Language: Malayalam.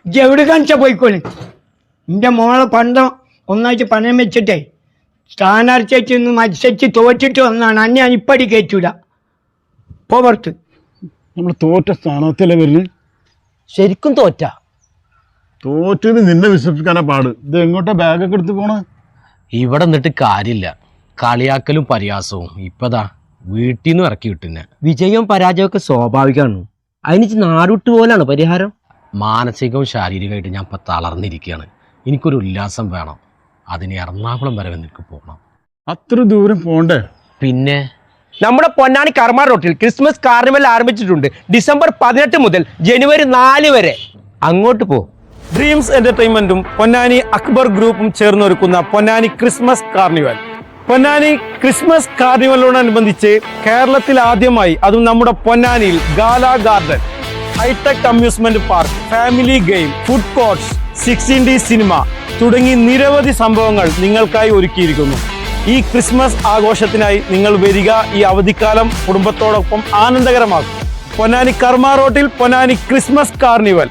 എവിടെ കാണിച്ചാൽ പോയിക്കോളി. എൻ്റെ മോളെ പണ്ടം ഒന്നായിട്ട് പണയം വെച്ചിട്ടേ സ്ഥാനാർത്ഥിയായിട്ട് നിന്ന് മത്സരിച്ച് തോറ്റിട്ട് വന്നാണ്. അന്നെ ഞാൻ ഇപ്പടി കയറ്റൂല. പുറത്ത് നമ്മൾ തോറ്റ സ്ഥാനാർത്ഥിയല്ലേ വരുന്നത്? ശരിക്കും തോറ്റത് നിന്നെ വിശ്വസിക്കാനാ പാട്. ഇത് എങ്ങോട്ടാ ബാഗൊക്കെ എടുത്ത് പോണ? ഇവിടെ നിന്നിട്ട് കാര്യമില്ല. കളിയാക്കലും പരിഹാസവും ഇപ്പതാ വീട്ടിൽ നിന്ന് ഇറക്കി വിട്ടുന്നെ. വിജയവും പരാജയമൊക്കെ സ്വാഭാവികമാണ്. അതിന് നാടുവിട്ട് പോലാണ് പരിഹാരം. മാനസികവും ശാരീരികമായിട്ട് ഞാൻ ഇപ്പം തളർന്നിരിക്കുകയാണ്. എനിക്കൊരു ഉല്ലാസം വേണം. അതിന് എറണാകുളം വരെ എനിക്ക് പോകണം. അത്ര ദൂരം പോണ്ടേ? പിന്നെ നമ്മുടെ പൊന്നാനി കർമ്മ റോട്ടിൽ ക്രിസ്മസ് കാർണിവൽ ആരംഭിച്ചിട്ടുണ്ട്. ഡിസംബർ 18 മുതൽ ജനുവരി 4 വരെ. അങ്ങോട്ട് പോ. ഡ്രീംസ് എന്റർടൈൻമെന്റും പൊന്നാനി അക്ബർ ഗ്രൂപ്പും ചേർന്നൊരുക്കുന്ന Ponnani christmas carnival. Ponnani christmas കാർണിവലിനോടനുബന്ധിച്ച് കേരളത്തിൽ ആദ്യമായി, അതും നമ്മുടെ പൊന്നാനിയിൽ, gala garden, hi-tech amusement park, family game, food courts, 16D cinema തുടങ്ങി നിരവധി സംഭവങ്ങൾ നിങ്ങൾക്കായി ഒരുക്കിയിരിക്കുന്നു. ഈ ക്രിസ്മസ് ആഘോഷത്തിനായി നിങ്ങൾ വരിക. ഈ അവധിക്കാലം കുടുംബത്തോടൊപ്പം ആനന്ദകരമാക്കും. പൊന്നാനി കർമ്മ റോട്ടിൽ പൊന്നാനി ക്രിസ്മസ് കാർണിവൽ.